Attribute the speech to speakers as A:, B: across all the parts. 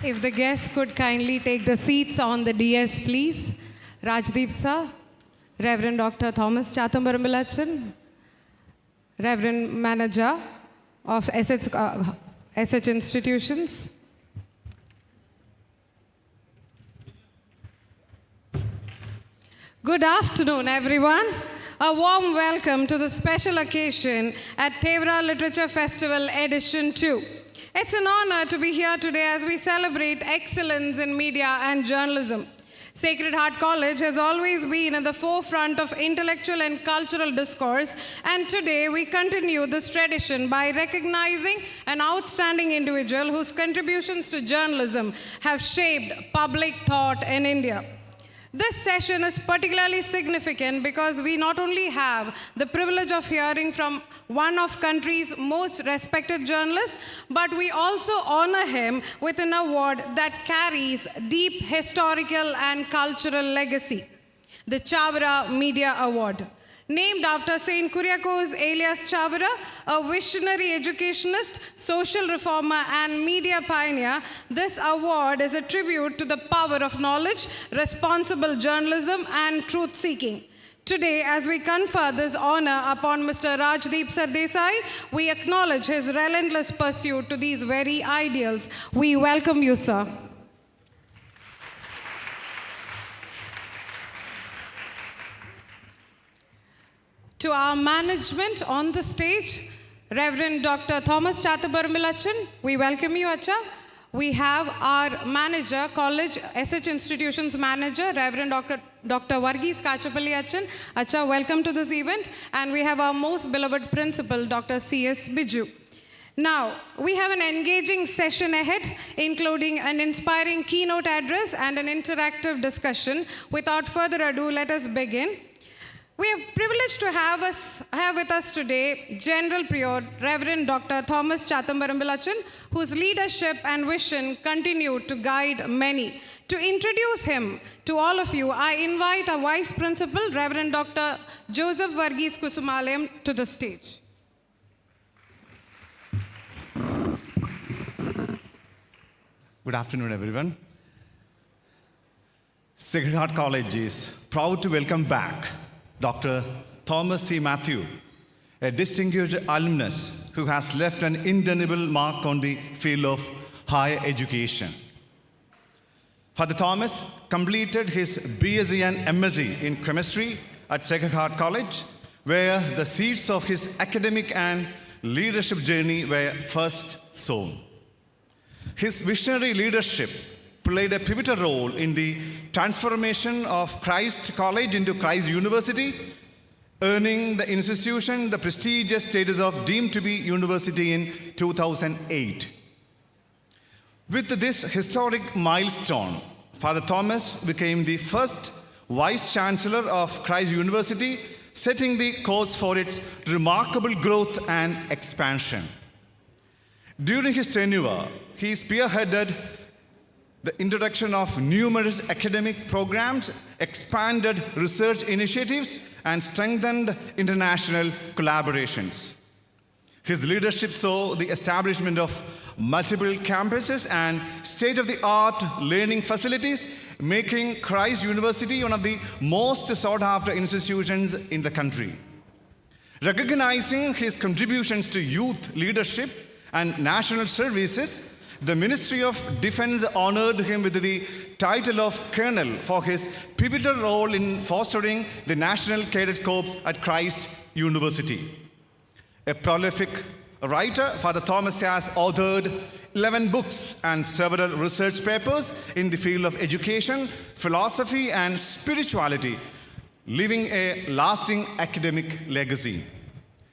A: If the guests could kindly take the seats on the DS, please. Rajdeep Sir, Reverend Dr. Thomas Chathambarambilachan, Reverend Manager of SH Institutions. Good afternoon, everyone. A warm welcome to the special occasion at Thevara Literature Festival Edition 2. It's an honor to be here today as we celebrate excellence in media and journalism. Sacred Heart College has always been at the forefront of intellectual and cultural discourse, and today we continue this tradition by recognizing an outstanding individual whose contributions to journalism have shaped public thought in India. This session is particularly significant because we not only have the privilege of hearing from one of country's most respected journalists, but we also honor him with an award that carries deep historical and cultural legacy, the Chavara Media Award. Named after Saint Kuriakose alias Chavara, a visionary educationist, social reformer, and media pioneer, this award is a tribute to the power of knowledge, responsible journalism, and truth-seeking. Today, as we confer this honor upon Mr. Rajdeep Sardesai, we acknowledge his relentless pursuit to these very ideals. We welcome you, sir. To our management on the stage, Reverend Dr. Thomas Chathambarambilachan, we welcome you, Acha. We have our manager, college SH Institutions manager, Reverend Dr. Varghese Kachapalli Achan. Acha, welcome to this event. And we have our most beloved principal, Dr. C.S. Biju. Now, we have an engaging session ahead, including an inspiring keynote address and an interactive discussion. Without further ado, let us begin. We are privileged to have with us today General Prior Reverend Dr. Thomas Chathambarambilachan, whose leadership and vision continue to guide many. To introduce him to all of you, I invite our Vice Principal, Reverend Dr. Joseph Varghese Kusumalayam, to the stage.
B: Good afternoon, everyone. Sacred Heart College is proud to welcome back Dr. Thomas C. Matthew, a distinguished alumnus who has left an indelible mark on the field of higher education. Father Thomas completed his BSc and MSc in chemistry at Sacred Heart College, where the seeds of his academic and leadership journey were first sown. His visionary leadership played a pivotal role in the transformation of Christ College into Christ University, earning the institution the prestigious status of deemed to be university in 2008. With this historic milestone, Father Thomas became the first Vice Chancellor of Christ University, setting the course for its remarkable growth and expansion. During his tenure, he spearheaded the introduction of numerous academic programs, expanded research initiatives, and strengthened international collaborations. His leadership saw the establishment of multiple campuses and state-of-the-art learning facilities, making Christ University one of the most sought-after institutions in the country. Recognizing his contributions to youth leadership and national services, the Ministry of Defense honored him with the title of Colonel for his pivotal role in fostering the National Cadet Corps at Christ University. A prolific writer, Father Thomas has authored 11 books and several research papers in the field of education, philosophy, and spirituality, leaving a lasting academic legacy.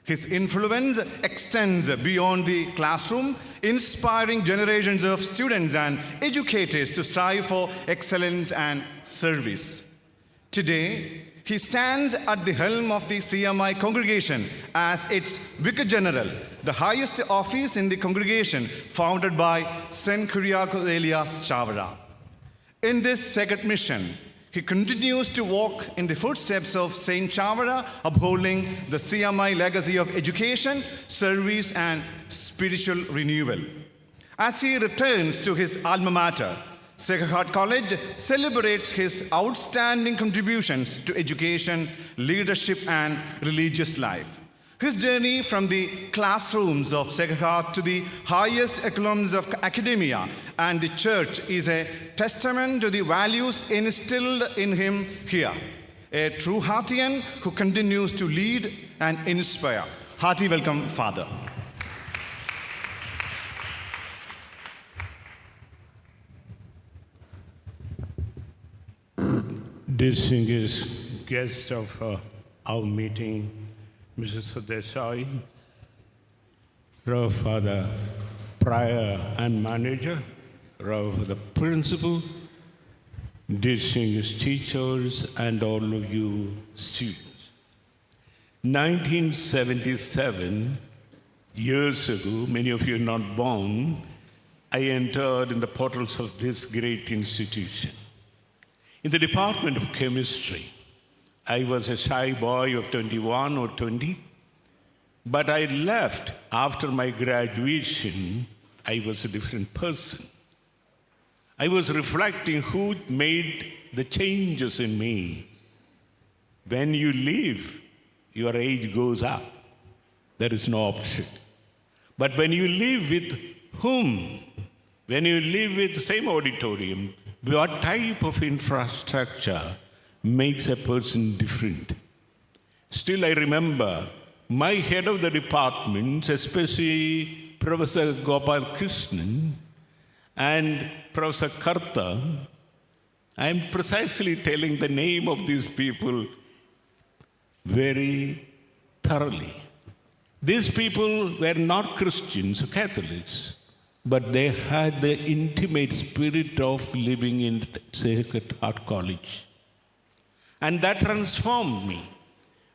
B: His influence extends beyond the classroom, inspiring generations of students and educators to strive for excellence and service. Today, he stands at the helm of the CMI congregation as its Vicar General, the highest office in the congregation founded by Saint Kuriakose alias Chavara. In this sacred mission, he continues to walk in the footsteps of Saint Chavara, upholding the CMI legacy of education, service, and spiritual renewal. As he returns to his alma mater, Sacred Heart College celebrates his outstanding contributions to education, leadership, and religious life. His journey from the classrooms of Sacred Heart to the highest echelons of academia and the church is a testament to the values instilled in him here. A true Heartian who continues to lead and inspire. Hearty welcome, Father.
C: Distinguished guest of our meeting, Mr. Sardesai, Rev. Father Prior and Manager, Rev. Father Principal, distinguished teachers, and all of you students. 1977, years ago, many of you are not born, I entered in the portals of this great institution. In the Department of Chemistry, I was a shy boy of 21 or 20, but I left after my graduation. I was a different person. I was reflecting who made the changes in me. When you leave, your age goes up. There is no option. But when you live with whom? When you live with the same auditorium, what type of infrastructure makes a person different? Still, I remember my head of the department, especially Professor Gopal Krishnan and Professor Karta. I am precisely telling the name of these people very thoroughly. These people were not Christians or Catholics, but they had the intimate spirit of living in Sacred Heart College. And that transformed me.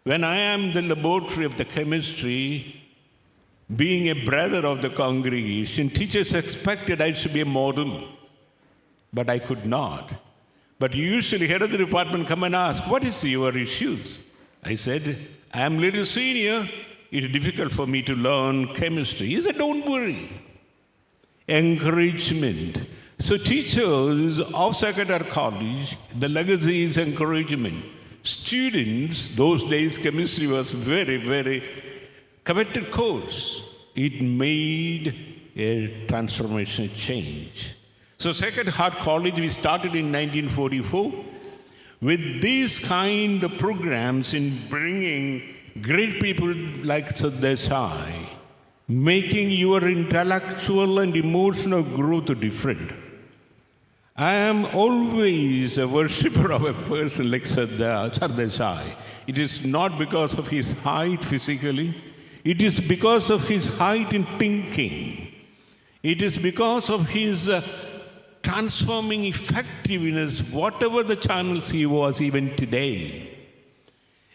C: When I am in the laboratory of the chemistry, being a brother of the congregation, teachers expected I should be a model, but I could not. But usually head of the department come and ask, what is your issues? I said, I am little senior. It is difficult for me to learn chemistry. He said, don't worry. Encouragement. So teachers of Sacred Heart College, the legacy is encouragement. Students, those days chemistry was very, very coveted course. It made a transformational change. So Sacred Heart College, we started in 1944 with these kind of programs in bringing great people like Sardesai, making your intellectual and emotional growth different. I am always a worshipper of a person like Sardesai. It is not because of his height physically. It is because of his height in thinking. It is because of his transforming effectiveness, whatever the channels he was even today.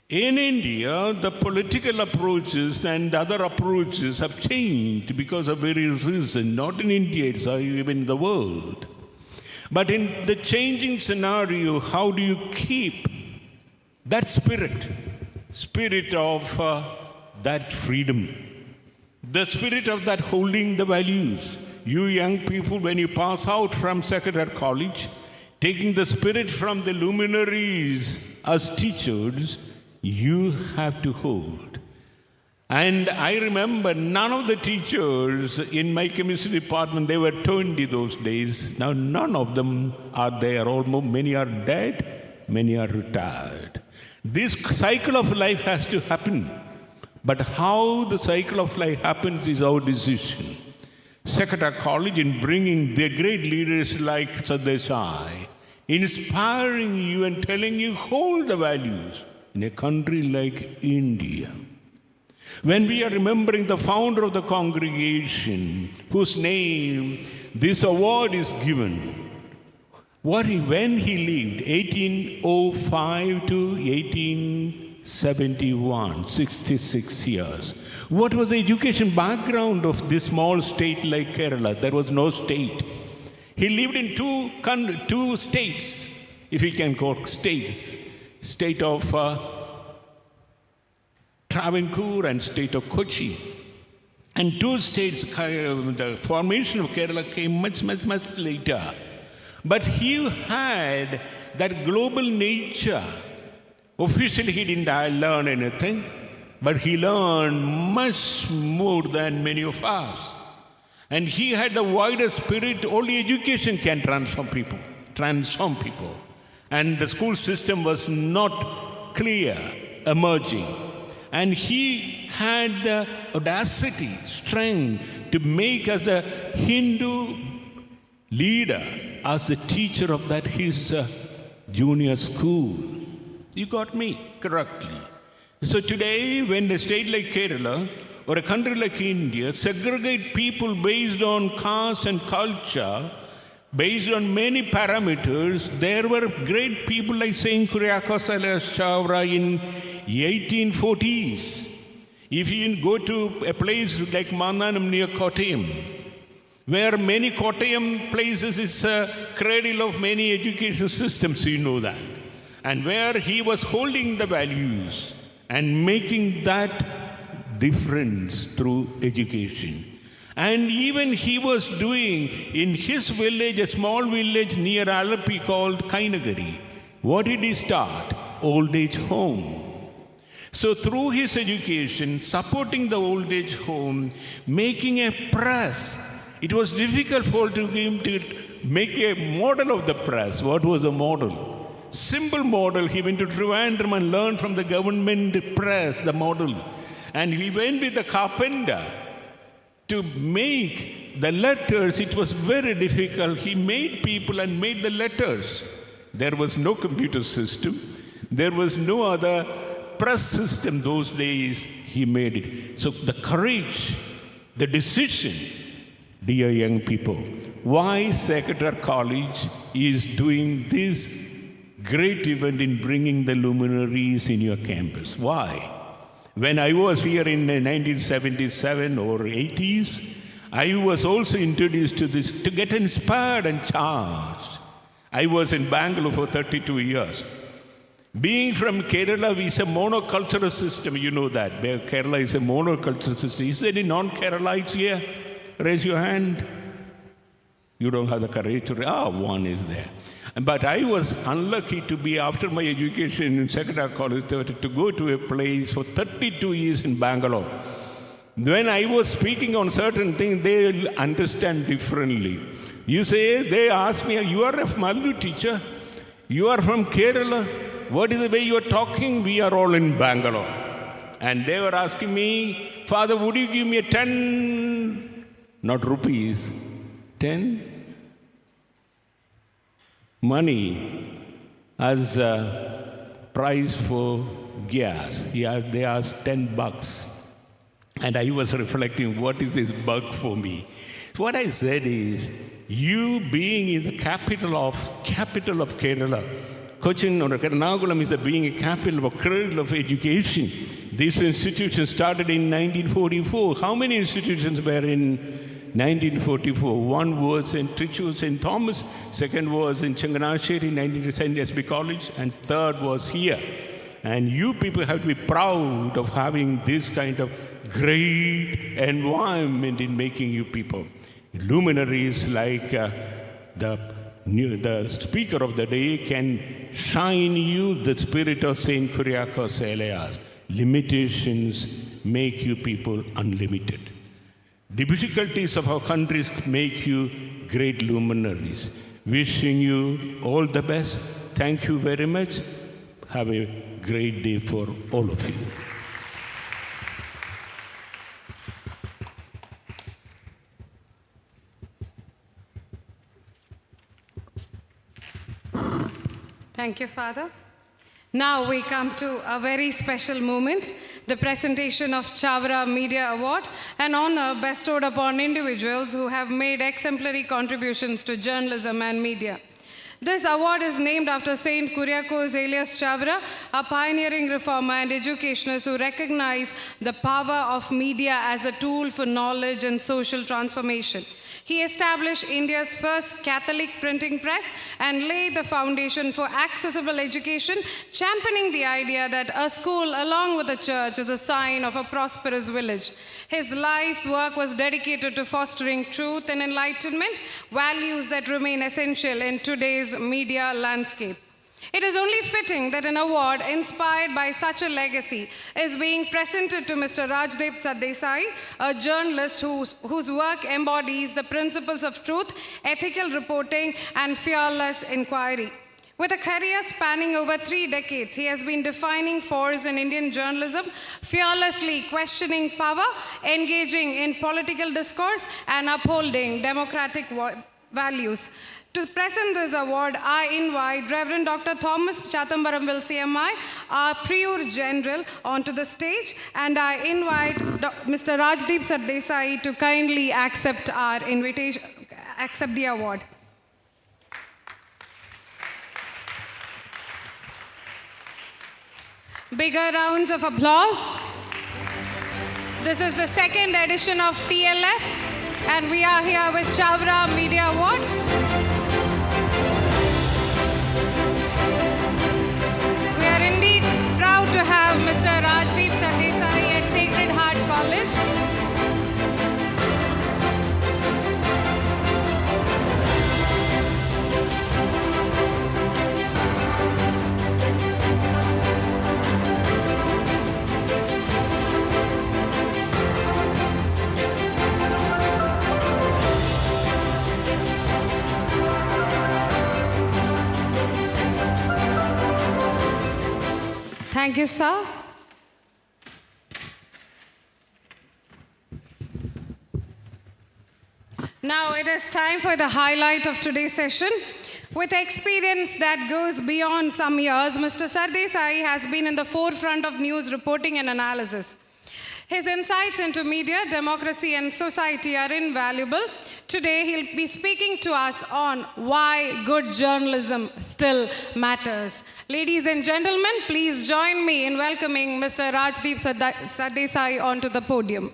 C: In India, the political approaches and other approaches have changed because of various reasons, not in India, it's even in the world. But in the changing scenario, how do you keep that spirit of that freedom, the spirit of that holding the values? You young people, when you pass out from Sacred Heart College, taking the spirit from the luminaries as teachers, you have to hold. And I remember none of the teachers in my chemistry department, they were 20 those days. Now none of them are there. Almost many are dead, many are retired. This cycle of life has to happen. But how the cycle of life happens is our decision. Sacred Heart College, in bringing the great leaders like Sardesai, inspiring you and telling you, hold the values in a country like India. When we are remembering the founder of the congregation, whose name this award is given, when he lived, 1805 to 1871, 66 years. What was the education background of this small state like Kerala? There was no state. He lived in two states, if we can call states, state of Travancore and state of Kochi. And two states, the formation of Kerala came much, much, much later. But he had that global nature. Officially, he didn't learn anything, but he learned much more than many of us. And he had a wider spirit. Only education can transform people. And the school system was not clear, emerging. And he had the audacity, strength to make us the Hindu leader, as the teacher of that his junior school. You got me correctly. So today, when a state like Kerala or a country like India segregate people based on caste and culture, based on many parameters, there were great people like Saint Kuryakos alias Chavara in 1840s. If you go to a place like Mandanam near Kottayam, where many Kottayam places is a cradle of many education systems, you know that. And where he was holding the values and making that difference through education. And even he was doing in his village, a small village near Alapi called Kainagari. What did he start? Old age home. So through his education, supporting the old age home, making a press, it was difficult for him to make a model of the press. What was the model? Simple model. He went to Trivandrum and learned from the government press the model. And he went with the carpenter to make the letters. It was very difficult. He made people and made the letters. There was no computer system. There was no other press system those days. He made it. So the courage, the decision, dear young people, why Sacred College is doing this great event in bringing the luminaries in your campus. Why? When I was here in 1977 or 80s, I was also introduced to this to get inspired and charged. I was in Bangalore for 32 years. Being from Kerala, it's a monocultural system, you know that. Kerala is a monocultural system. Is there any non-Keralites here? Raise your hand. You don't have the courage to one is there. But I was unlucky to be, after my education in Secretary College, to go to a place for 32 years in Bangalore. When I was speaking on certain things, they understand differently. You say, they ask me, you are a Malayalam teacher? You are from Kerala? What is the way you are talking? We are all in Bangalore. And they were asking me, Father, would you give me a 10, not rupees, 10 money as a price for gas? They asked $10. And I was reflecting, what is this bug for me? So what I said is, you being in the capital of Kerala, Cochin or Ernakulam is being a capital of cradle of education. This institution started in 1944. How many institutions were in 1944? One was in Trichy, St. Thomas. Second was in Changanasheri, 1910 SB College. And third was here. And you people have to be proud of having this kind of great environment in making you people. Luminaries like the speaker of the day can shine you the spirit of Saint Kuryakos alias. Limitations make you people unlimited. Difficulties of our countries make you great luminaries. Wishing you all the best. Thank you very much. Have a great day for all of you.
A: Thank you, Father. Now we come to a very special moment, the presentation of Chavara Media Award, an honor bestowed upon individuals who have made exemplary contributions to journalism and media. This award is named after Saint Kuryakos alias Chavara, a pioneering reformer and educationist who recognized the power of media as a tool for knowledge and social transformation. He established India's first Catholic printing press and laid the foundation for accessible education, championing the idea that a school along with a church is a sign of a prosperous village. His life's work was dedicated to fostering truth and enlightenment, values that remain essential in today's media landscape. It is only fitting that an award inspired by such a legacy is being presented to Mr. Rajdeep Sardesai, a journalist whose work embodies the principles of truth, ethical reporting, and fearless inquiry. With a career spanning over 3 decades, he has been defining force in Indian journalism, fearlessly questioning power, engaging in political discourse, and upholding democratic values. To present this award, I invite Reverend Dr. Thomas Chathambaramville CMI, our Prior General, onto the stage, and I invite Mr. Rajdeep Sardesai to kindly accept our invitation, accept the award. Bigger rounds of applause. This is the second edition of TLF, and we are here with Chavara Media Award. We are indeed proud to have Mr. Rajdeep Sardesai at Sacred Heart College. Thank you, sir. Now it is time for the highlight of today's session. With experience that goes beyond some years, Mr. Sardesai has been in the forefront of news reporting and analysis. His insights into media, democracy, and society are invaluable. Today, he'll be speaking to us on why good journalism still matters. Ladies and gentlemen, please join me in welcoming Mr. Rajdeep Sardesai onto the podium.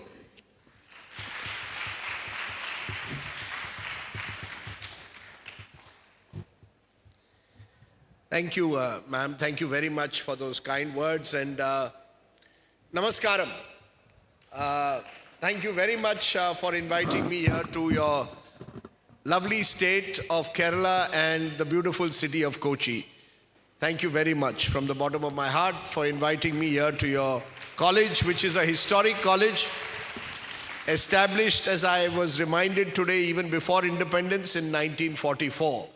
D: Thank you, ma'am. Thank you very much for those kind words. And namaskaram. Thank you very much for inviting me here to your lovely state of Kerala and the beautiful city of Kochi. Thank you very much from the bottom of my heart for inviting me here to your college, which is a historic college, established, as I was reminded today, even before independence in 1944.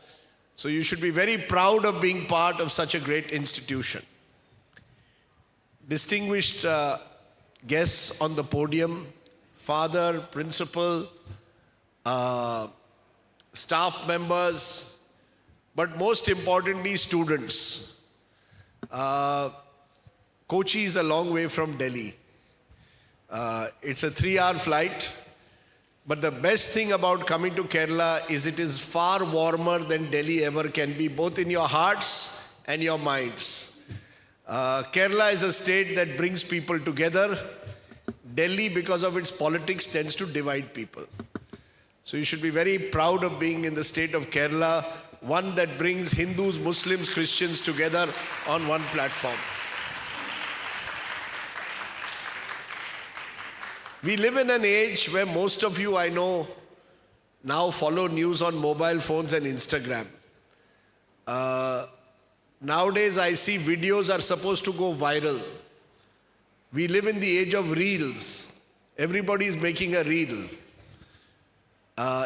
D: So you should be very proud of being part of such a great institution. Distinguished guests on the podium, father, principal, staff members, but most importantly, students. Kochi is a long way from Delhi. It's a 3-hour flight. But the best thing about coming to Kerala is it is far warmer than Delhi ever can be, both in your hearts and your minds. Kerala is a state that brings people together. Delhi, because of its politics, tends to divide people. So you should be very proud of being in the state of Kerala, one that brings Hindus, Muslims, Christians together on one platform. We live in an age where most of you, I know, now follow news on mobile phones and Instagram. Nowadays, I see videos are supposed to go viral. We live in the age of reels. Everybody is making a reel.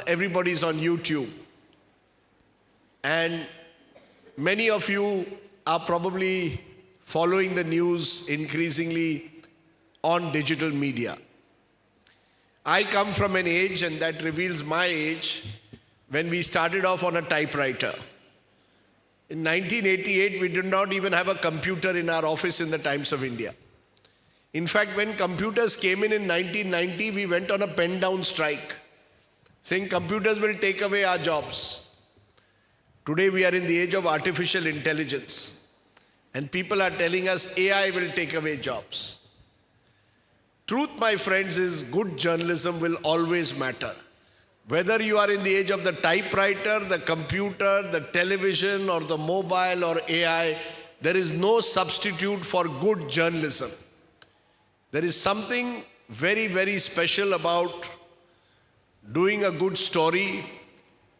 D: Everybody's on YouTube. And many of you are probably following the news increasingly on digital media. I come from an age, and that reveals my age, when we started off on a typewriter. In 1988, we did not even have a computer in our office in the Times of India. In fact, when computers came in 1990, we went on a pen-down strike, saying computers will take away our jobs. Today, we are in the age of artificial intelligence, and people are telling us AI will take away jobs. Truth, my friends, is good journalism will always matter. Whether you are in the age of the typewriter, the computer, the television, or the mobile or AI, there is no substitute for good journalism. There is something very, very special about doing a good story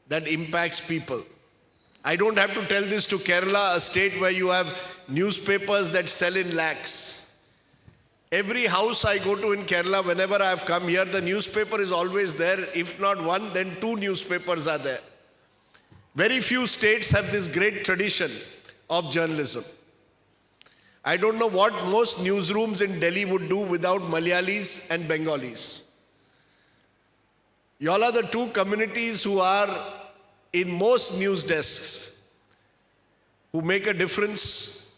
D: that impacts people. I don't have to tell this to Kerala, a state where you have newspapers that sell in lakhs. Every house I go to in Kerala, whenever I have come here, the newspaper is always there. If not one, then two newspapers are there. Very few states have this great tradition of journalism. I don't know what most newsrooms in Delhi would do without Malayalis and Bengalis. Y'all are the two communities who are in most news desks, who make a difference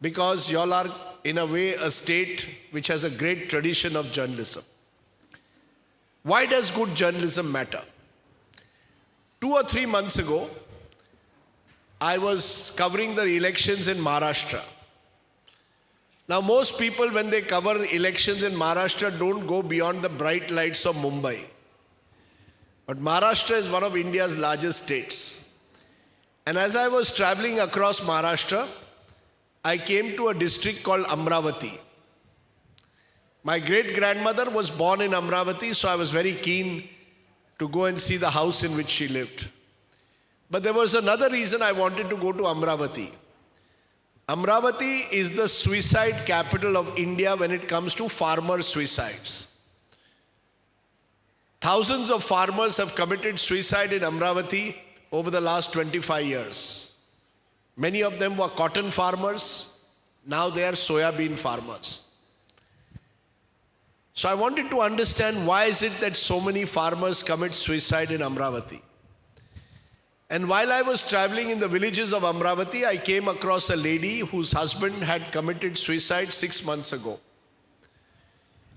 D: because y'all are, in a way, a state which has a great tradition of journalism. Why does good journalism matter? 2 or 3 months ago, I was covering the elections in Maharashtra. Now, most people, when they cover elections in Maharashtra, don't go beyond the bright lights of Mumbai. But Maharashtra is one of India's largest states. And as I was traveling across Maharashtra, I came to a district called Amravati. My great-grandmother was born in Amravati, so I was very keen to go and see the house in which she lived. But there was another reason I wanted to go to Amravati. Amravati is the suicide capital of India when it comes to farmer suicides. Thousands of farmers have committed suicide in Amravati over the last 25 years. Many of them were cotton farmers. Now they are soybean farmers. So I wanted to understand, why is it that so many farmers commit suicide in Amravati? And while I was traveling in the villages of Amravati, I came across a lady whose husband had committed suicide 6 months ago.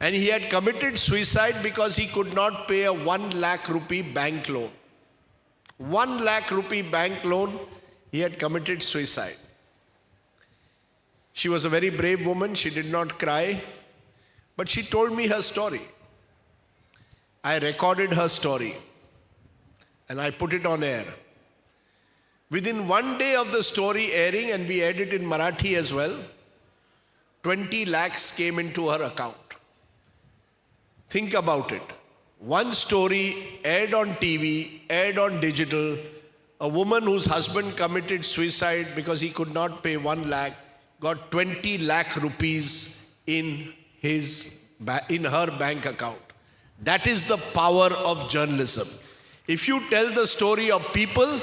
D: And he had committed suicide because he could not pay a 1 lakh rupee bank loan. 1 lakh rupee bank loan, he had committed suicide. She was a very brave woman. She did not cry. But she told me her story. I recorded her story. And I put it on air. Within 1 day of the story airing, and we aired it in Marathi as well, 20 lakhs came into her account. Think about it. One story aired on TV, aired on digital. A woman whose husband committed suicide because he could not pay 1 lakh, got 20 lakh rupees in her bank account. That is the power of journalism. If you tell the story of people,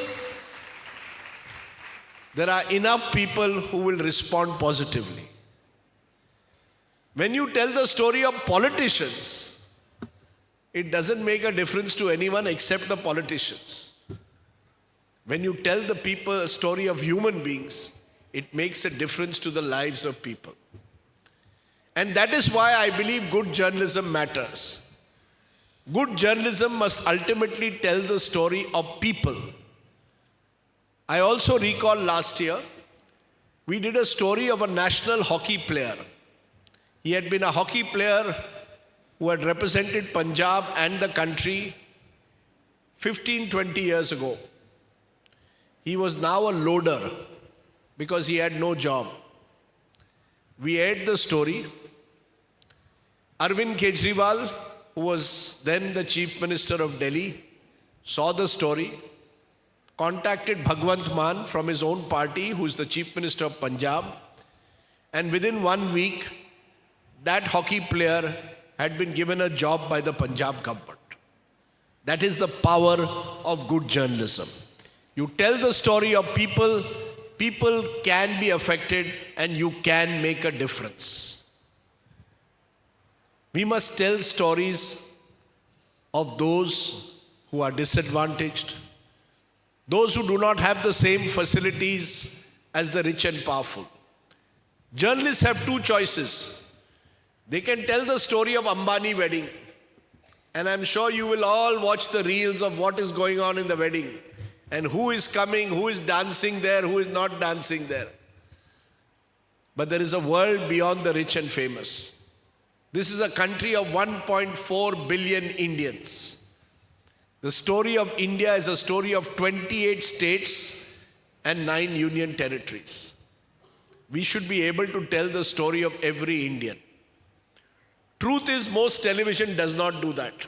D: there are enough people who will respond positively. When you tell the story of politicians, it doesn't make a difference to anyone except the politicians. When you tell the people a story of human beings, it makes a difference to the lives of people. And that is why I believe good journalism matters. Good journalism must ultimately tell the story of people. I also recall last year, we did a story of a national hockey player. He had been a hockey player who had represented Punjab and the country 15-20 years ago. He was now a loader because he had no job. We aired the story. Arvind Kejriwal, who was then the Chief Minister of Delhi, saw the story, contacted Bhagwant Mann from his own party, who is the Chief Minister of Punjab, and within 1 week, that hockey player had been given a job by the Punjab government. That is the power of good journalism. You tell the story of people, people can be affected and you can make a difference. We must tell stories of those who are disadvantaged, those who do not have the same facilities as the rich and powerful. Journalists have two choices. They can tell the story of Ambani wedding. And I'm sure you will all watch the reels of what is going on in the wedding. And who is coming, who is dancing there, who is not dancing there. But there is a world beyond the rich and famous. This is a country of 1.4 billion Indians. The story of India is a story of 28 states and 9 union territories. We should be able to tell the story of every Indian. Truth is, most television does not do that.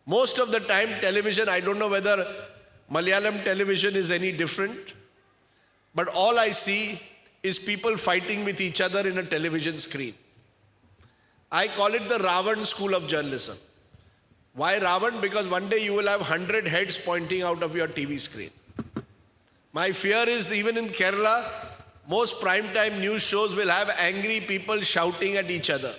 D: Most of the time, television, I don't know whether Malayalam television is any different, but all I see is people fighting with each other in a television screen. I call it the Ravan school of journalism. Why Ravan? Because one day you will have 100 heads pointing out of your TV screen. My fear is even in Kerala, most primetime news shows will have angry people shouting at each other.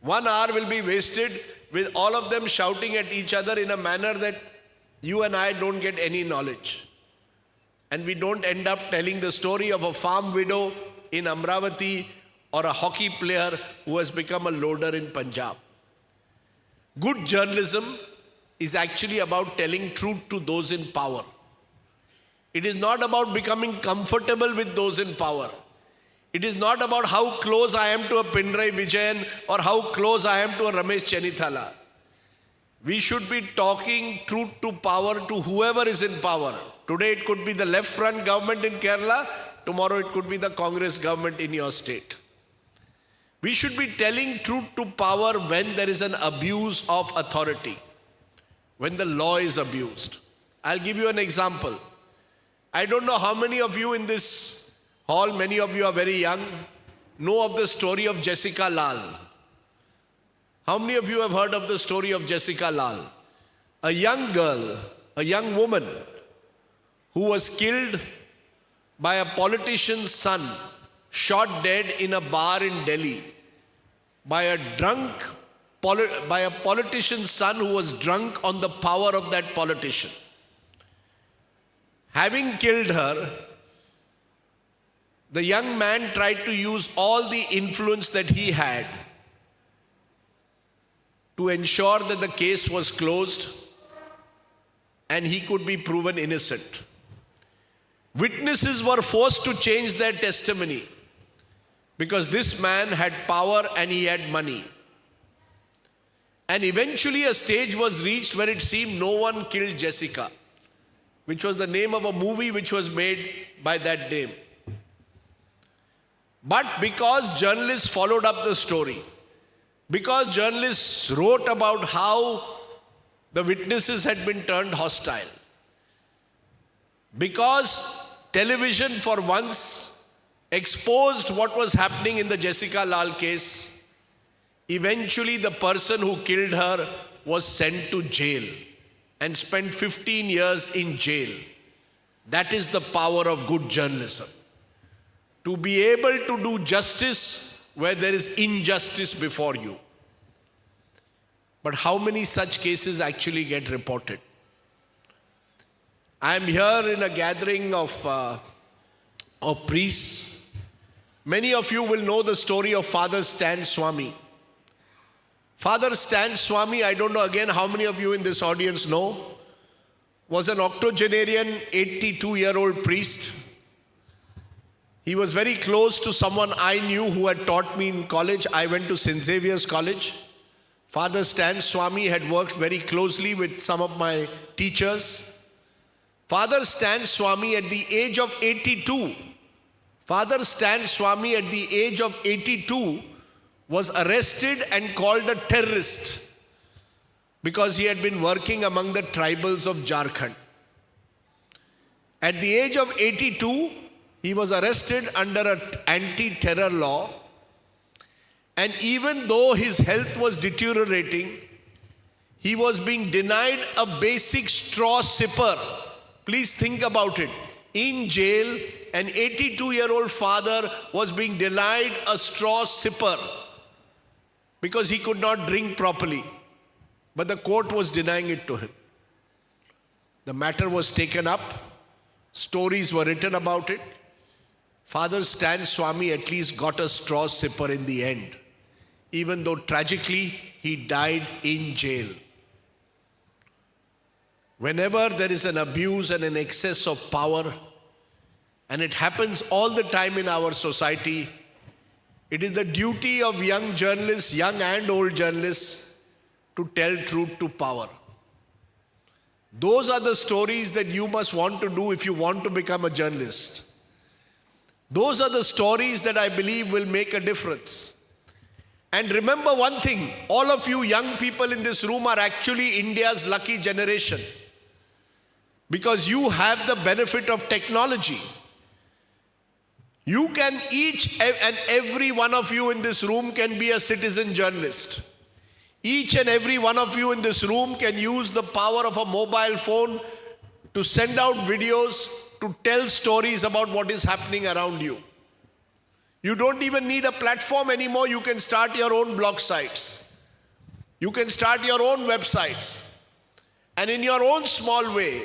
D: 1 hour will be wasted with all of them shouting at each other in a manner that you and I don't get any knowledge. And we don't end up telling the story of a farm widow in Amravati or a hockey player who has become a loader in Punjab. Good journalism is actually about telling truth to those in power. It is not about becoming comfortable with those in power. It is not about how close I am to a Pinarayi Vijayan or how close I am to a Ramesh Chennithala. We should be talking truth to power to whoever is in power. Today it could be the left front government in Kerala. Tomorrow it could be the Congress government in your state. We should be telling truth to power when there is an abuse of authority, when the law is abused. I'll give you an example. I don't know how many of you in this hall, many of you are very young, know of the story of Jessica Lal. How many of you have heard of the story of Jessica Lal? A young girl, a young woman who was killed by a politician's son, shot dead in a bar in Delhi by a politician's son who was drunk on the power of that politician. Having killed her, the young man tried to use all the influence that he had to ensure that the case was closed and he could be proven innocent. Witnesses were forced to change their testimony because this man had power and he had money. And eventually a stage was reached where it seemed no one killed Jessica, which was the name of a movie which was made by that name. But because journalists followed up the story, because journalists wrote about how the witnesses had been turned hostile, because television for once exposed what was happening in the Jessica Lal case, eventually the person who killed her was sent to jail and spent 15 years in jail. That is the power of good journalism. To be able to do justice where there is injustice before you. But how many such cases actually get reported? I am here in a gathering of priests. Many of you will know the story of Father Stan Swami. Father Stan Swami, I don't know again how many of you in this audience know, was an octogenarian, 82-year-old priest. He was very close to someone I knew who had taught me in college. I went to St. Xavier's College. Father Stan Swami had worked very closely with some of my teachers. Father Stan Swami at the age of 82, Father Stan Swami at the age of 82 was arrested and called a terrorist because he had been working among the tribals of Jharkhand. At the age of 82, he was arrested under an anti-terror law, and even though his health was deteriorating, he was being denied a basic straw sipper. Please think about it. In jail, an 82-year-old father was being denied a straw sipper because he could not drink properly. But the court was denying it to him. The matter was taken up. Stories were written about it. Father Stan Swami at least got a straw sipper in the end, even though tragically he died in jail. Whenever there is an abuse and an excess of power, and it happens all the time in our society, it is the duty of young journalists, young and old journalists, to tell truth to power. Those are the stories that you must want to do if you want to become a journalist. Those are the stories that I believe will make a difference. And remember one thing, all of you young people in this room are actually India's lucky generation, because you have the benefit of technology. You can, each and every one of you in this room can be a citizen journalist. Each and every one of you in this room can use the power of a mobile phone to send out videos, to tell stories about what is happening around you. You don't even need a platform anymore. You can start your own blog sites. You can start your own websites. And in your own small way,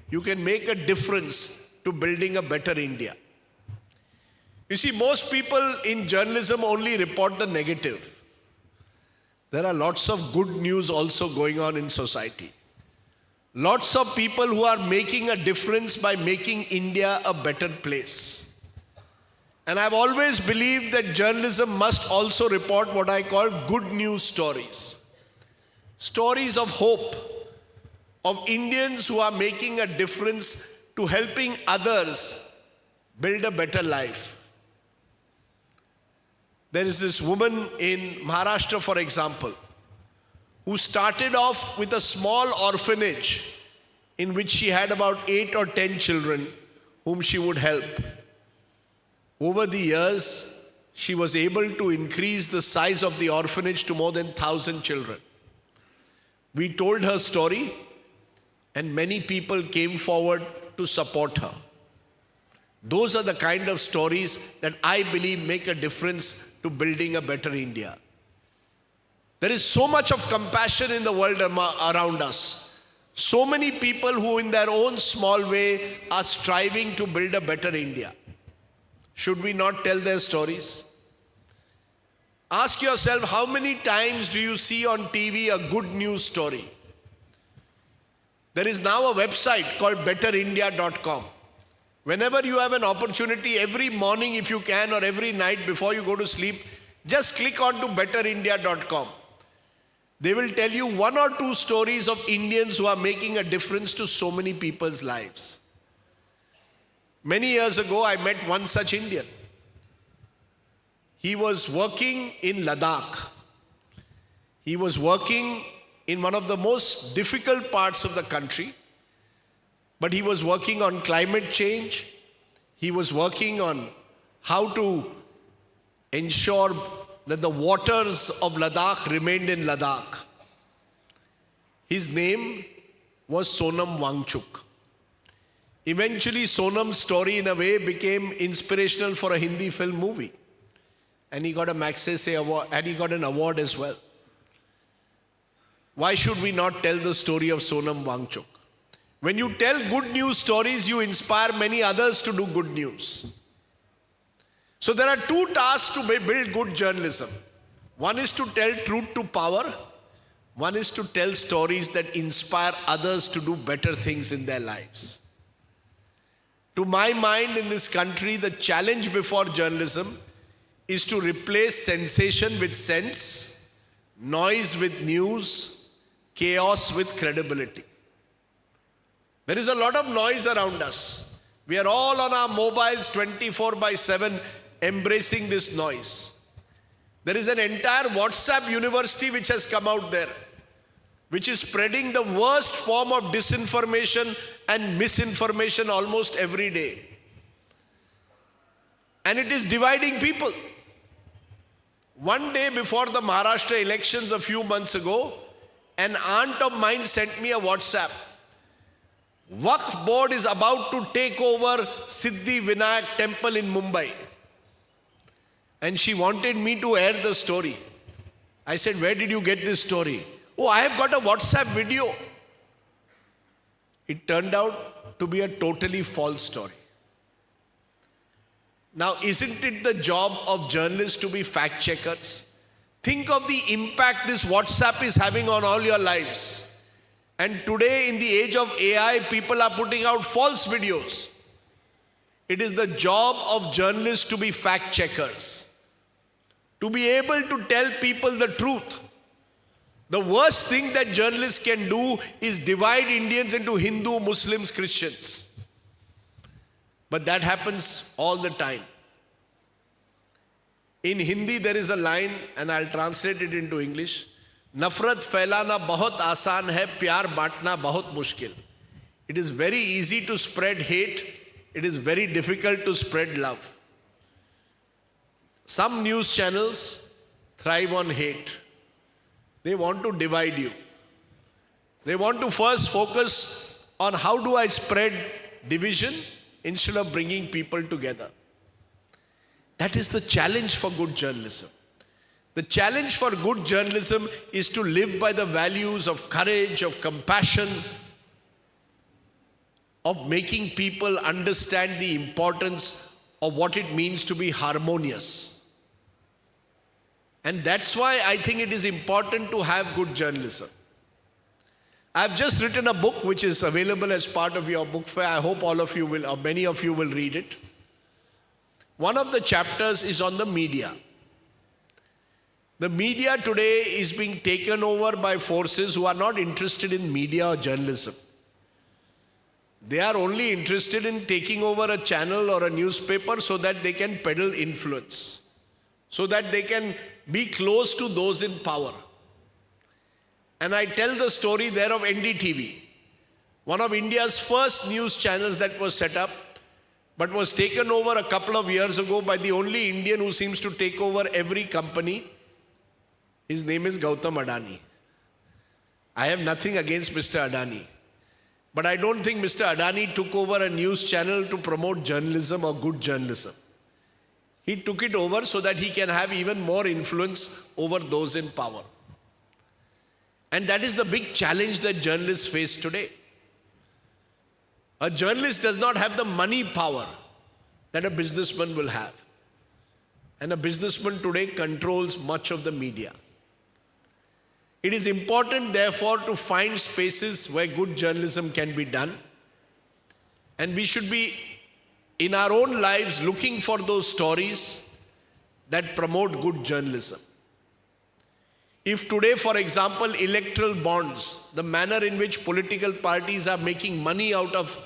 D: you can make a difference to building a better India. You see, most people in journalism only report the negative. There are lots of good news also going on in society. Lots of people who are making a difference by making India a better place. And I've always believed that journalism must also report what I call good news stories. Stories of hope, of Indians who are making a difference to helping others build a better life. There is this woman in Maharashtra, for example, who started off with a small orphanage in which she had about 8 or 10 children whom she would help. Over the years, she was able to increase the size of the orphanage to more than 1,000 children. We told her story, and many people came forward to support her. Those are the kind of stories that I believe make a difference to building a better India. There is so much of compassion in the world around us. So many people who in their own small way are striving to build a better India. Should we not tell their stories? Ask yourself, how many times do you see on TV a good news story? There is now a website called betterindia.com. Whenever you have an opportunity, every morning if you can, or every night before you go to sleep, just click on to betterindia.com. They will tell you 1 or 2 stories of Indians who are making a difference to so many people's lives. Many years ago, I met one such Indian. He was working in Ladakh. He was working in one of the most difficult parts of the country. But he was working on climate change. He was working on how to ensure that the waters of Ladakh remained in Ladakh. His name was Sonam Wangchuk. Eventually, Sonam's story in a way became inspirational for a Hindi film movie. And he got a Magsaysay award, and he got an award as well. Why should we not tell the story of Sonam Wangchuk? When you tell good news stories, you inspire many others to do good news. So there are 2 tasks to build good journalism. One is to tell truth to power. One is to tell stories that inspire others to do better things in their lives. To my mind, in this country, the challenge before journalism is to replace sensation with sense, noise with news, chaos with credibility. There is a lot of noise around us. We are all on our mobiles 24/7 embracing this noise. There is an entire WhatsApp university which has come out there, which is spreading the worst form of disinformation and misinformation almost every day. And it is dividing people. One day before the Maharashtra elections a few months ago, an aunt of mine sent me a WhatsApp. Waqf board is about to take over Siddhi Vinayak temple in Mumbai. And she wanted me to air the story. I said, where did you get this story? Oh, I have got a WhatsApp video. It turned out to be a totally false story. Now, isn't it the job of journalists to be fact checkers? Think of the impact this WhatsApp is having on all your lives. And today, in the age of AI, people are putting out false videos. It is the job of journalists to be fact checkers, to be able to tell people the truth. The worst thing that journalists can do is divide Indians into Hindu, Muslims, Christians. But that happens all the time. In Hindi there is a line, and I'll translate it into English. Nafrat फैलाना बहुत आसान है, प्यार बांटना बहुत मुश्किल. It is very easy to spread hate. It is very difficult to spread love. Some news channels thrive on hate. They want to divide you. They want to first focus on how do I spread division instead of bringing people together. That is the challenge for good journalism. The challenge for good journalism is to live by the values of courage, of compassion, of making people understand the importance of what it means to be harmonious. And that's why I think it is important to have good journalism. I've just written a book which is available as part of your book fair. I hope all of you will, or many of you will read it. One of the chapters is on the media. The media today is being taken over by forces who are not interested in media or journalism. They are only interested in taking over a channel or a newspaper so that they can peddle influence, so that they can be close to those in power. And I tell the story there of NDTV, one of India's first news channels that was set up, but was taken over a couple of years ago by the only Indian who seems to take over every company. His name is Gautam Adani. I have nothing against Mr. Adani, but I don't think Mr. Adani took over a news channel to promote journalism or good journalism. He took it over so that he can have even more influence over those in power. And that is the big challenge that journalists face today. A journalist does not have the money power that a businessman will have. And a businessman today controls much of the media. It is important, therefore, to find spaces where good journalism can be done. And we should be, in our own lives, looking for those stories that promote good journalism. If today, for example, electoral bonds, the manner in which political parties are making money out of,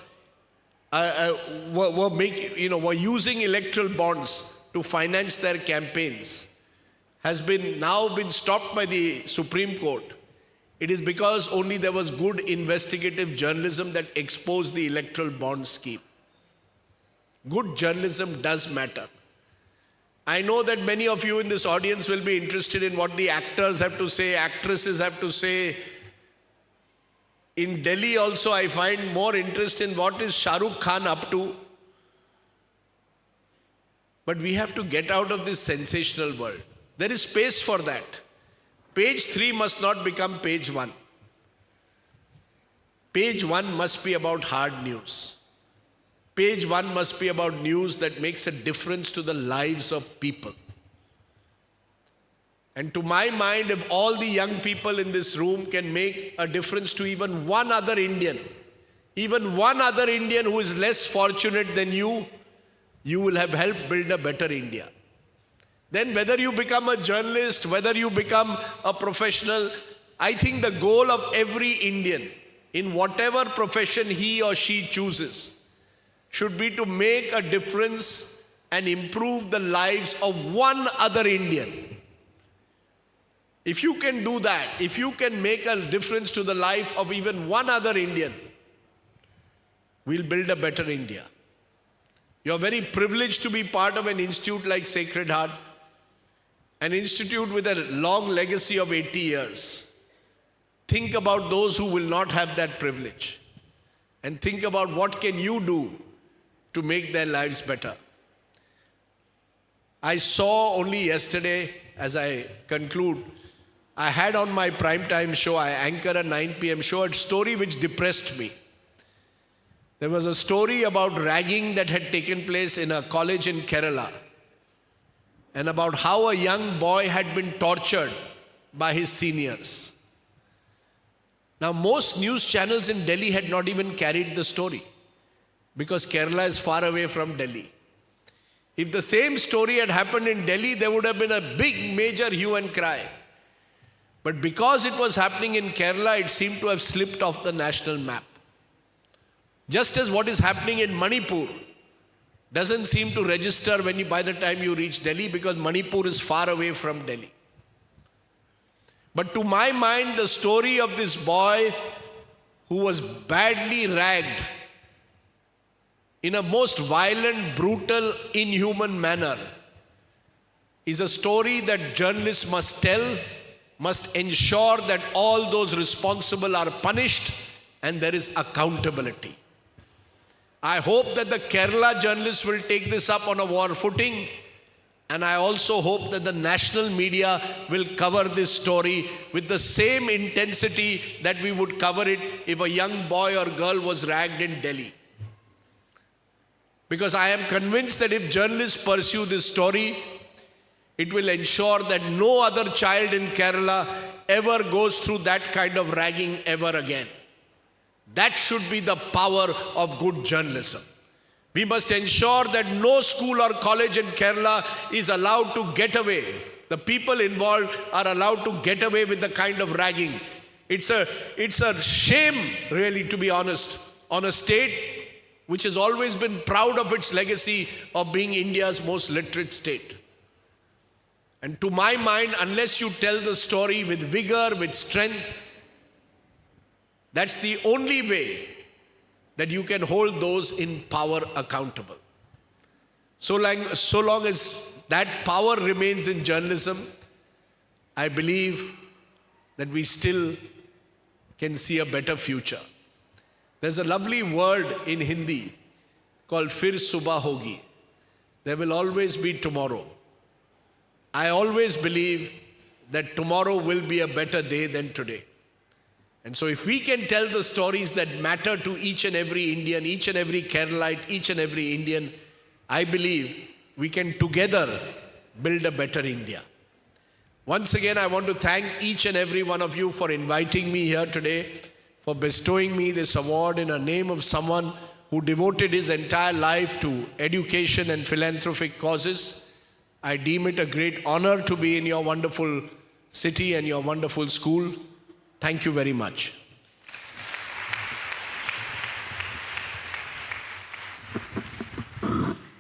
D: were using electoral bonds to finance their campaigns, has now been stopped by the Supreme Court. It is because only there was good investigative journalism that exposed the electoral bond scheme. Good journalism does matter. I know that many of you in this audience will be interested in what the actors have to say, actresses have to say. In Delhi also I find more interest in what is Shah Rukh Khan up to. But we have to get out of this sensational world. There is space for that. Page 3 must not become page 1. Page 1 must be about hard news. Page 1 must be about news that makes a difference to the lives of people. And to my mind, if all the young people in this room can make a difference to even one other Indian who is less fortunate than you, you will have helped build a better India. Then whether you become a journalist, whether you become a professional, I think the goal of every Indian, in whatever profession he or she chooses, should be to make a difference and improve the lives of one other Indian. If you can do that, if you can make a difference to the life of even one other Indian, we'll build a better India. You're very privileged to be part of an institute like Sacred Heart, an institute with a long legacy of 80 years. Think about those who will not have that privilege, and think about what can you do to make their lives better. I saw only yesterday, as I conclude, I had on my primetime show, I anchor a 9 p.m. show, a story which depressed me. There was a story about ragging that had taken place in a college in Kerala, and about how a young boy had been tortured by his seniors. Now, most news channels in Delhi had not even carried the story, because Kerala is far away from Delhi. If the same story had happened in Delhi, there would have been a big major hue and cry. But because it was happening in Kerala, it seemed to have slipped off the national map. Just as what is happening in Manipur doesn't seem to register by the time you reach Delhi, because Manipur is far away from Delhi. But to my mind, the story of this boy who was badly ragged in a most violent, brutal, inhuman manner is a story that journalists must tell, must ensure that all those responsible are punished and there is accountability. I hope that the Kerala journalists will take this up on a war footing, and I also hope that the national media will cover this story with the same intensity that we would cover it if a young boy or girl was ragged in Delhi. Because I am convinced that if journalists pursue this story, it will ensure that no other child in Kerala ever goes through that kind of ragging ever again. That should be the power of good journalism. We must ensure that no school or college in Kerala is allowed to get away. The people involved are allowed to get away with the kind of ragging. It's a shame, really, to be honest, on a state which has always been proud of its legacy of being India's most literate state. And to my mind, unless you tell the story with vigor, with strength, that's the only way that you can hold those in power accountable. So long as that power remains in journalism, I believe that we still can see a better future. There's a lovely word in Hindi called Fir Subah Hogi. There will always be tomorrow. I always believe that tomorrow will be a better day than today. And so if we can tell the stories that matter to each and every Indian, each and every Keralite, each and every Indian, I believe we can together build a better India. Once again, I want to thank each and every one of you for inviting me here today, for bestowing me this award in the name of someone who devoted his entire life to education and philanthropic causes. I deem it a great honor to be in your wonderful city and your wonderful school. Thank you very much.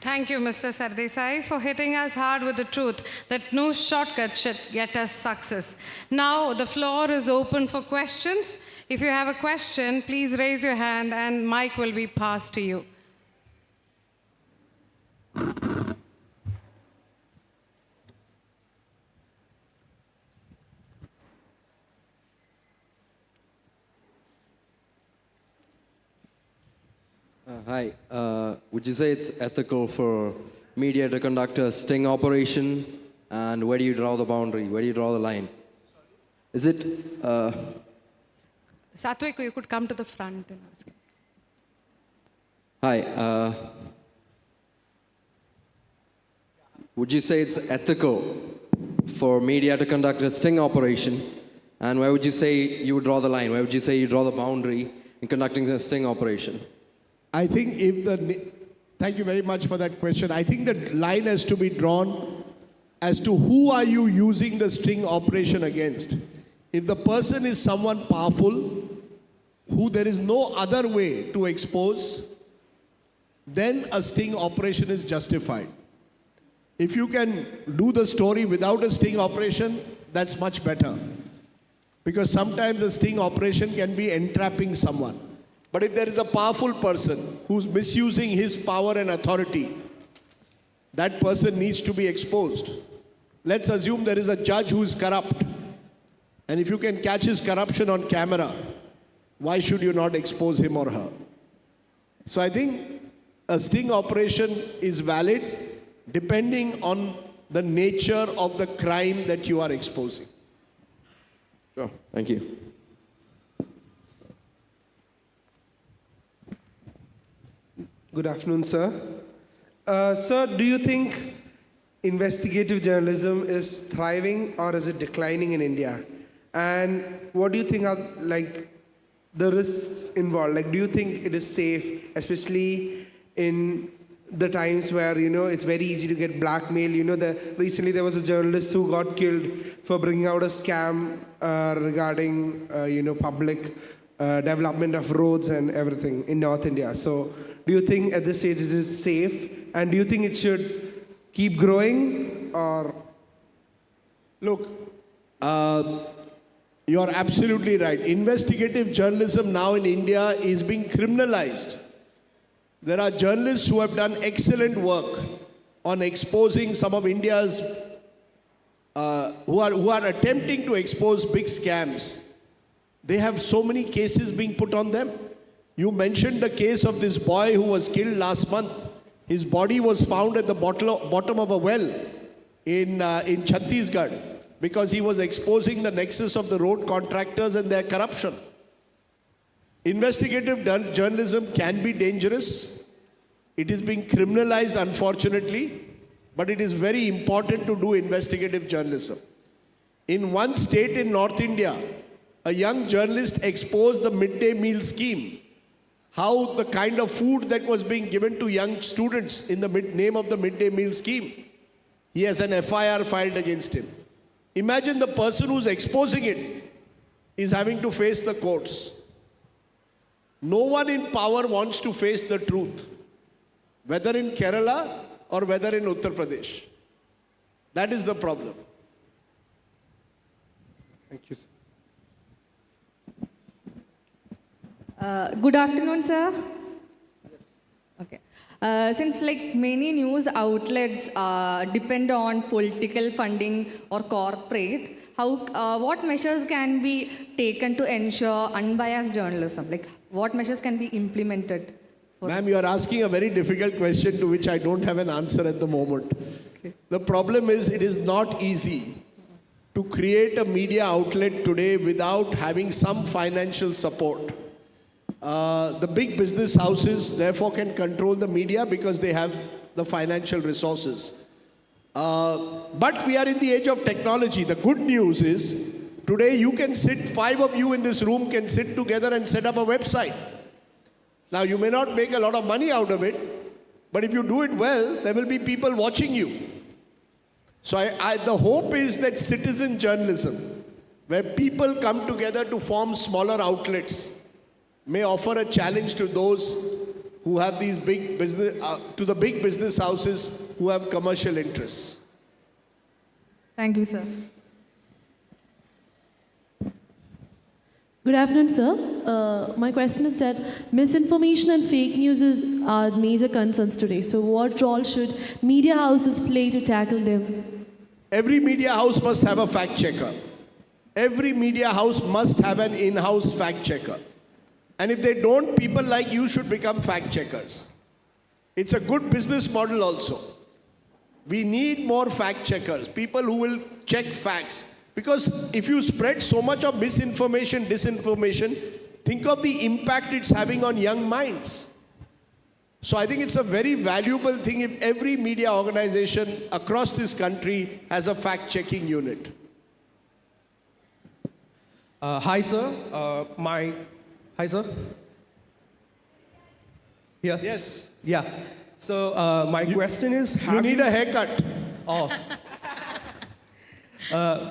A: Thank you, Mr. Sardesai, for hitting us hard with the truth that no shortcut should get us success. Now, the floor is open for questions. If you have a question, please raise your hand and mic will be passed to you.
E: Hi. Would you say it's ethical for media to conduct a sting operation? And where do you draw the boundary? Where do you draw the line? Is it...
A: Satvik, you could come to the front and ask.
E: Hi. Would you say it's ethical for media to conduct a sting operation? And where would you say you would draw the line? Where would you say you draw the boundary in conducting a sting operation?
F: I think thank you very much for that question. I think the line has to be drawn as to who are you using the sting operation against. If the person is someone powerful, who there is no other way to expose, then a sting operation is justified. If you can do the story without a sting operation, that's much better. Because sometimes a sting operation can be entrapping someone. But if there is a powerful person who's misusing his power and authority, that person needs to be exposed. Let's assume there is a judge who is corrupt. And if you can catch his corruption on camera, why should you not expose him or her? So I think a sting operation is valid depending on the nature of the crime that you are exposing.
E: Sure. Thank you.
G: Good afternoon, sir. Sir, do you think investigative journalism is thriving or is it declining in India? And what do you think are the risks involved? Do you think it is safe, especially in the times where, it's very easy to get blackmail. Recently there was a journalist who got killed for bringing out a scam regarding, public development of roads and everything in North India. So do you think at this stage is it safe? And do you think it should keep growing or?
F: Look, you're absolutely right. Investigative journalism now in India is being criminalized. There are journalists who have done excellent work on exposing some of India's, who are attempting to expose big scams. They have so many cases being put on them. You mentioned the case of this boy who was killed last month. His body was found at the bottom of a well in Chhattisgarh because he was exposing the nexus of the road contractors and their corruption. Investigative journalism can be dangerous. It is being criminalized, unfortunately, but it is very important to do investigative journalism. In one state in North India, a young journalist exposed the midday meal scheme, how the kind of food that was being given to young students in the name of the midday meal scheme. He has an FIR filed against him. Imagine the person who's exposing it is having to face the courts. No one in power wants to face the truth, whether in Kerala or whether in Uttar Pradesh. That is the problem.
G: Thank you, sir.
H: Good afternoon, sir. Yes. Okay. Since many news outlets depend on political funding or corporate, what measures can be taken to ensure unbiased journalism? What measures can be implemented?
F: Ma'am, you are asking a very difficult question to which I don't have an answer at the moment. Okay. The problem is it is not easy to create a media outlet today without having some financial support. The big business houses therefore can control the media because they have the financial resources. But we are in the age of technology. The good news is today you can sit, 5 of you in this room can sit together and set up a website. Now you may not make a lot of money out of it, but if you do it well, there will be people watching you. So the hope is that citizen journalism, where people come together to form smaller outlets, may offer a challenge to those who have these big business, to the big business houses who have commercial interests.
H: Thank you, sir.
I: Good afternoon, sir. My question is that misinformation and fake news are major concerns today. So what role should media houses play to tackle them?
F: Every media house must have a fact checker. Every media house must have an in-house fact checker. And if they don't, people like you should become fact checkers. It's a good business model also. We need more fact checkers, people who will check facts. Because if you spread so much of misinformation, disinformation, think of the impact it's having on young minds. So I think it's a very valuable thing if every media organization across this country has a fact-checking unit.
J: Hi, sir. Hi, sir. Yeah.
F: Yes.
J: Yeah. So my question is,
F: You need a haircut.
J: Oh.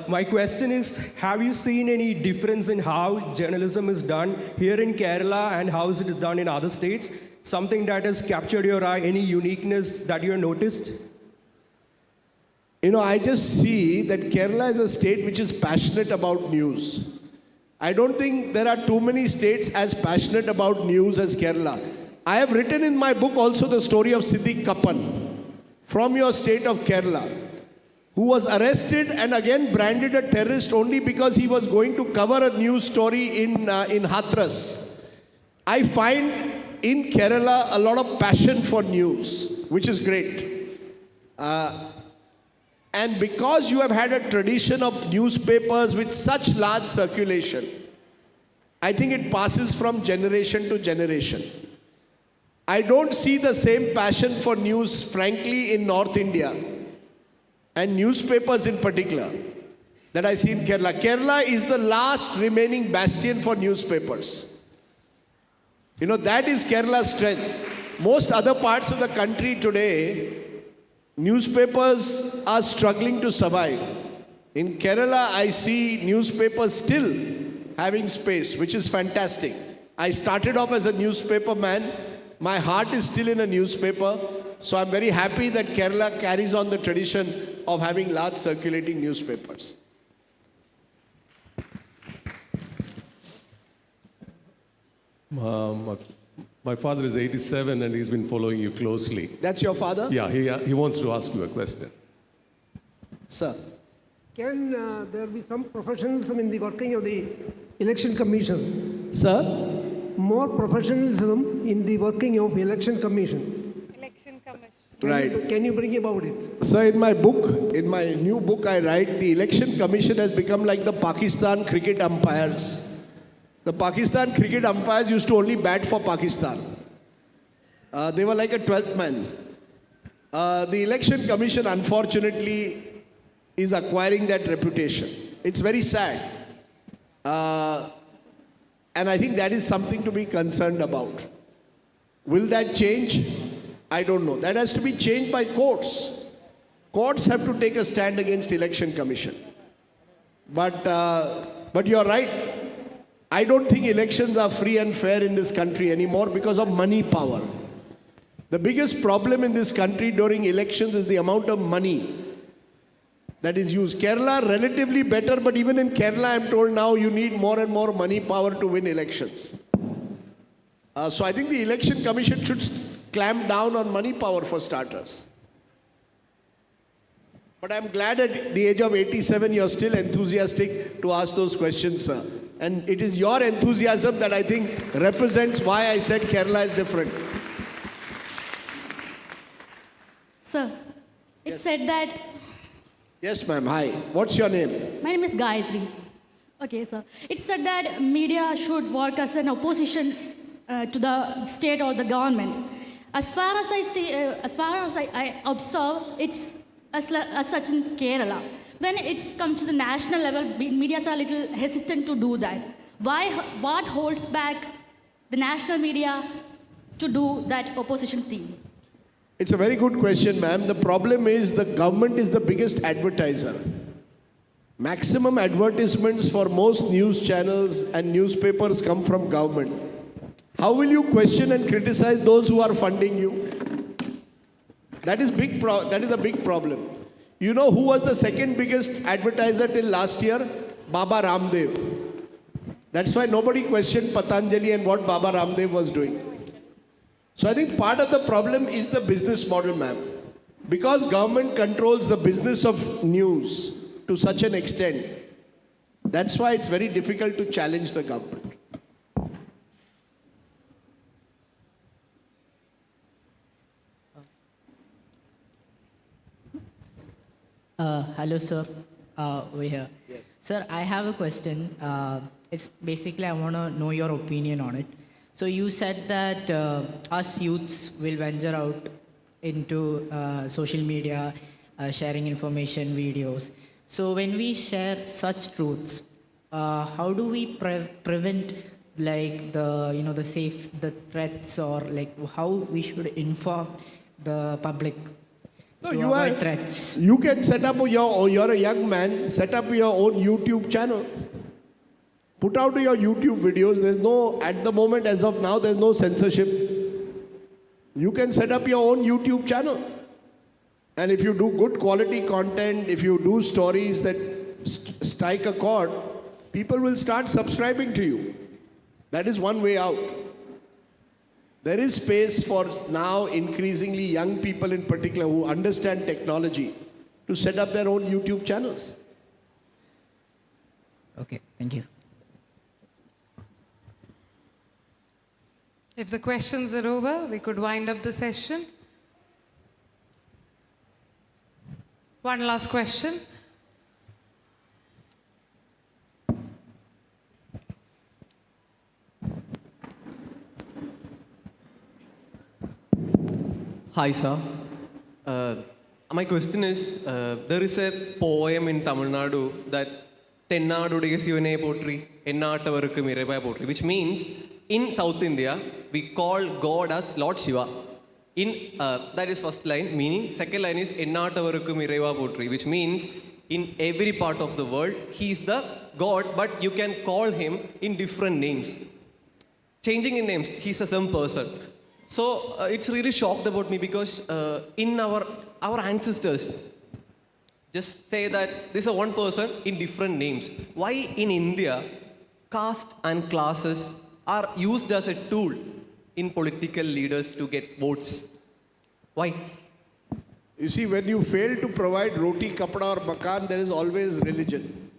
J: My question is, have you seen any difference in how journalism is done here in Kerala and how is it done in other states? Something that has captured your eye, any uniqueness that you have noticed?
F: You know, I just see that Kerala is a state which is passionate about news. I don't think there are too many states as passionate about news as Kerala. I have written in my book also the story of Siddiq Kappan from your state of Kerala, who was arrested and again branded a terrorist only because he was going to cover a news story in Hathras. I find in Kerala a lot of passion for news, which is great. And because you have had a tradition of newspapers with such large circulation, I think it passes from generation to generation. I don't see the same passion for news, frankly, in North India, and newspapers in particular, that I see in Kerala. Kerala is the last remaining bastion for newspapers. You know, that is Kerala's strength. most other parts of the country today, newspapers are struggling to survive. In Kerala, I see newspapers still having space, which is fantastic. I started off as a newspaper man. My heart is still in a newspaper. So I'm very happy that Kerala carries on the tradition of having large circulating newspapers.
K: My father is 87 and he's been following you closely.
F: That's your father?
K: Yeah, he wants to ask you a question.
F: Sir.
L: Can there be some professionalism in the working of the Election Commission?
F: Sir?
L: More professionalism in the working of Election Commission.
A: Election Commission.
F: Right.
L: Can you bring about it?
F: Sir, in my new book, I write the Election Commission has become like the Pakistan cricket umpires. The Pakistan cricket umpires used to only bat for Pakistan. They were like a 12th man. The Election Commission, unfortunately, is acquiring that reputation. It's very sad. And I think that is something to be concerned about. Will that change? I don't know. That has to be changed by courts. Courts have to take a stand against Election Commission. But you're right. I don't think elections are free and fair in this country anymore because of money power. The biggest problem in this country during elections is the amount of money that is used. Kerala, relatively better, but even in Kerala, I'm told now you need more and more money power to win elections. So I think the Election Commission should clamp down on money power for starters. But I'm glad at the age of 87, you're still enthusiastic to ask those questions, sir. And it is your enthusiasm that I think represents why I said Kerala is different.
M: Sir, it's said that...
F: Yes, ma'am. Hi. What's your name?
M: My name is Gayatri. Okay, sir. It's said that media should work as an opposition to the state or the government. As far as I see, I observe, it's as such in Kerala. When it comes to the national level, media are a little hesitant to do that. What holds back the national media to do that opposition thing?
F: It's a very good question, ma'am. The problem is the government is the biggest advertiser. Maximum advertisements for most news channels and newspapers come from government. How will you question and criticize those who are funding you? That is a big problem. You know who was the second biggest advertiser till last year? Baba Ramdev. That's why nobody questioned Patanjali and what Baba Ramdev was doing. So I think part of the problem is the business model, ma'am. Because government controls the business of news to such an extent, that's why it's very difficult to challenge the government.
N: Hello, sir. Over here.
F: Yes.
N: Sir, I have a question. It's basically, I want to know your opinion on it. So you said that us youths will venture out into social media, sharing information, videos. So when we share such truths, how do we prevent like the threats, or like how we should inform the public?
F: No,
N: threats.
F: You can set up you're a young man, set up your own YouTube channel. Put out your YouTube videos. There's no, at the moment, as of now, there's no censorship. You can set up your own YouTube channel. And if you do good quality content, if you do stories that strike a chord, people will start subscribing to you. That is one way out. There is space for now increasingly young people in particular who understand technology to set up their own YouTube channels.
N: Okay, thank you.
A: If the questions are over, we could wind up the session. One last question.
O: Hi, sir. My question is, there is a poem in Tamil Nadu that Tennaadudige Sivane Potri, Ennaatavarukku Mirevaya Potri, which means in South India, we call God as Lord Shiva. that is first line, meaning. Second line is Ennatavarukkum Iraiva Potri, which means in every part of the world, he is the God, but you can call him in different names. Changing in names, he's a same person. So it's really shocked about me because in our ancestors just say that this is one person in different names. Why in India, caste and classes are used as a tool in political leaders to get votes? Why?
F: You see, when you fail to provide roti, kapda or makan, there is always religion.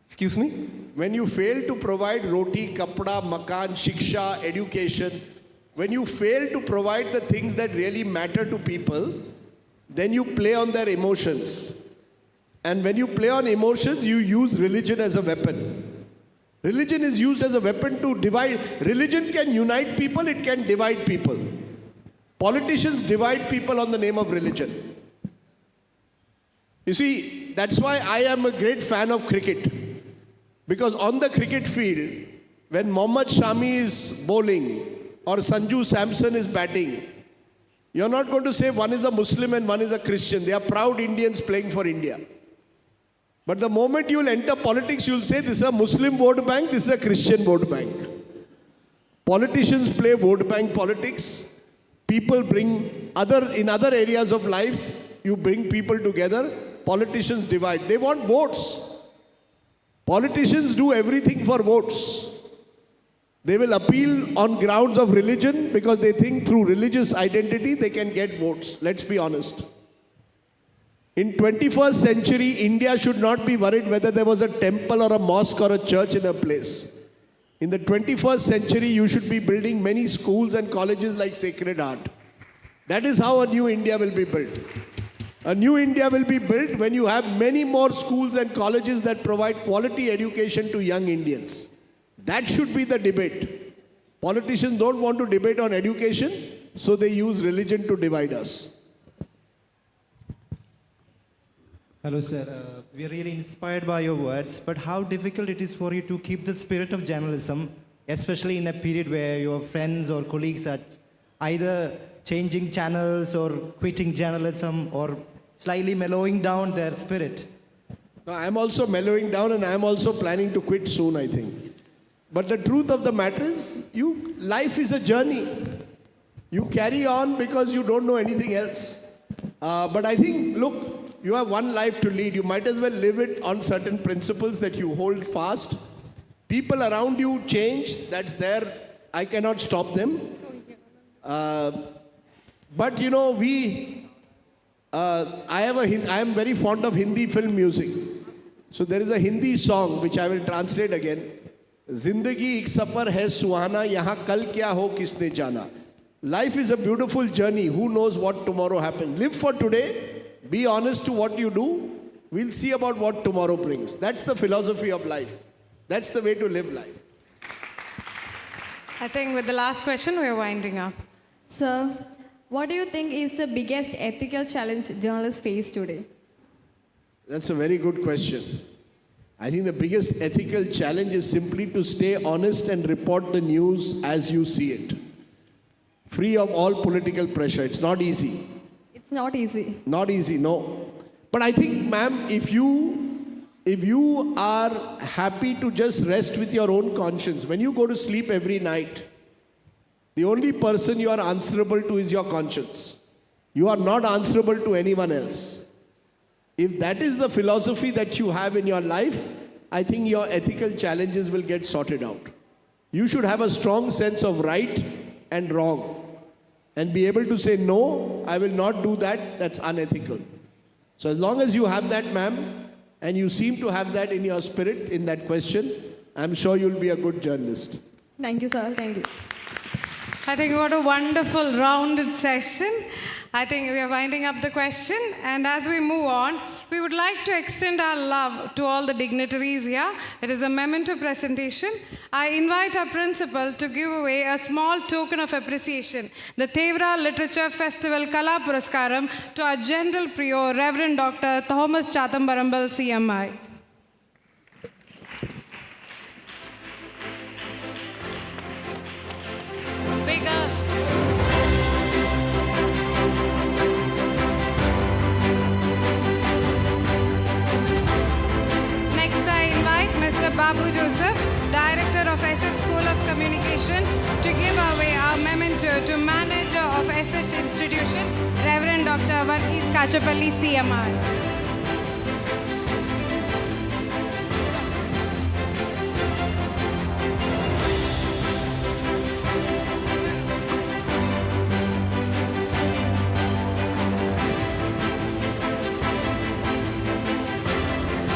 O: Excuse me?
F: When you fail to provide roti, kapda, makan, shiksha, education, when you fail to provide the things that really matter to people, then you play on their emotions. And when you play on emotions, you use religion as a weapon. Religion is used as a weapon to divide. Religion can unite people, it can divide people. Politicians divide people on the name of religion. You see, that's why I am a great fan of cricket. Because on the cricket field, when Mohammad Shami is bowling or Sanju Samson is batting, you're not going to say one is a Muslim and one is a Christian. They are proud Indians playing for India. But the moment you'll enter politics, you'll say this is a Muslim vote bank, this is a Christian vote bank. Politicians play vote bank politics. People bring in other areas of life, you bring people together. Politicians divide. They want votes. Politicians do everything for votes. They will appeal on grounds of religion because they think through religious identity they can get votes. Let's be honest. In 21st century, India should not be worried whether there was a temple or a mosque or a church in a place. In the 21st century, you should be building many schools and colleges like Sacred Heart. That is how a new India will be built. A new India will be built when you have many more schools and colleges that provide quality education to young Indians. That should be the debate. Politicians don't want to debate on education, so they use religion to divide us.
P: Hello, sir. We are really inspired by your words, but how difficult it is for you to keep the spirit of journalism, especially in a period where your friends or colleagues are either changing channels or quitting journalism or slightly mellowing down their spirit.
F: Now, I'm also mellowing down and I'm also planning to quit soon, I think. But the truth of the matter is, life is a journey. You carry on because you don't know anything else. But I think, look, you have one life to lead. You might as well live it on certain principles that you hold fast. People around you change. That's there. I cannot stop them. But you know, I am very fond of Hindi film music. So there is a Hindi song which I will translate again. Zindagi ek safar hai suhana, yahan kal kya ho kisne jana. Life is a beautiful journey. Who knows what tomorrow happens? Live for today. Be honest to what you do. We'll see about what tomorrow brings. That's the philosophy of life. That's the way to live life.
A: I think with the last question, we're winding up.
H: Sir, what do you think is the biggest ethical challenge journalists face today?
F: That's a very good question. I think the biggest ethical challenge is simply to stay honest and report the news as you see it. Free of all political pressure. It's not easy.
H: It's not easy.
F: Not easy, no. But I think, ma'am, if you are happy to just rest with your own conscience, when you go to sleep every night, the only person you are answerable to is your conscience. You are not answerable to anyone else. If that is the philosophy that you have in your life, I think your ethical challenges will get sorted out. You should have a strong sense of right and wrong and be able to say, no, I will not do that, that's unethical. So as long as you have that, ma'am, and you seem to have that in your spirit, in that question, I'm sure you'll be a good journalist.
H: Thank you, sir. Thank you.
A: I think what a wonderful rounded session. I think we are winding up the question, and as we move on, we would like to extend our love to all the dignitaries here. It is a memento presentation. I invite our principal to give away a small token of appreciation, the Thevara Literature Festival Kala Puraskaram, to our General Prior, Reverend Dr. Thomas Chathambarambal, CMI. Bigger. Babu Joseph, Director of SH School of Communication, to give away our memento to Manager of SH Institution, Reverend Dr. Varghese Kachapalli, CMR.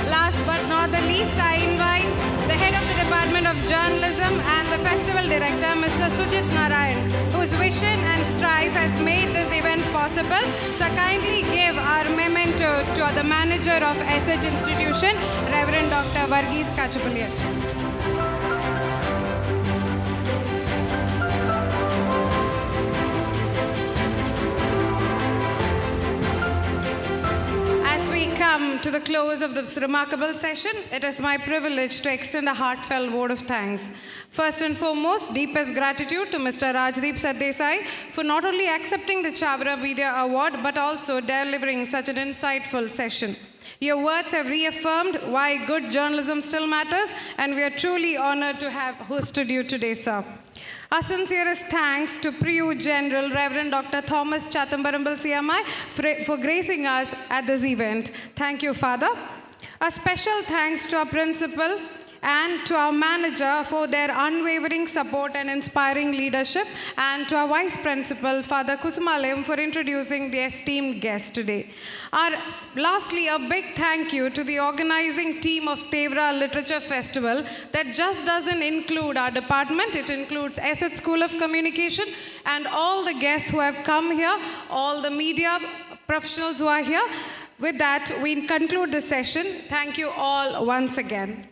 A: Last but not the least, I invite the head of the Department of Journalism and the festival director, Mr. Sujit Narayan, whose vision and strive has made this event possible. So kindly give our memento to the manager of SH Institution, Reverend Dr. Varghese Kachapalli. As we come to the close of this remarkable session, it is my privilege to extend a heartfelt vote of thanks. First and foremost, deepest gratitude to Mr. Rajdeep Sardesai for not only accepting the Chavara Media Award, but also delivering such an insightful session. Your words have reaffirmed why good journalism still matters, and we are truly honored to have hosted you today, sir. Our sincerest thanks to Priyu General Reverend Dr. Thomas Chatambarambal CMI for gracing us at this event. Thank you, Father. A special thanks to our principal and to our manager for their unwavering support and inspiring leadership, and to our vice principal, Father Kusumalayam, for introducing the esteemed guest today. Lastly, a big thank you to the organizing team of Thevara Literature Festival that just doesn't include our department, it includes SH School of Communication and all the guests who have come here, all the media professionals who are here. With that, we conclude this session. Thank you all once again.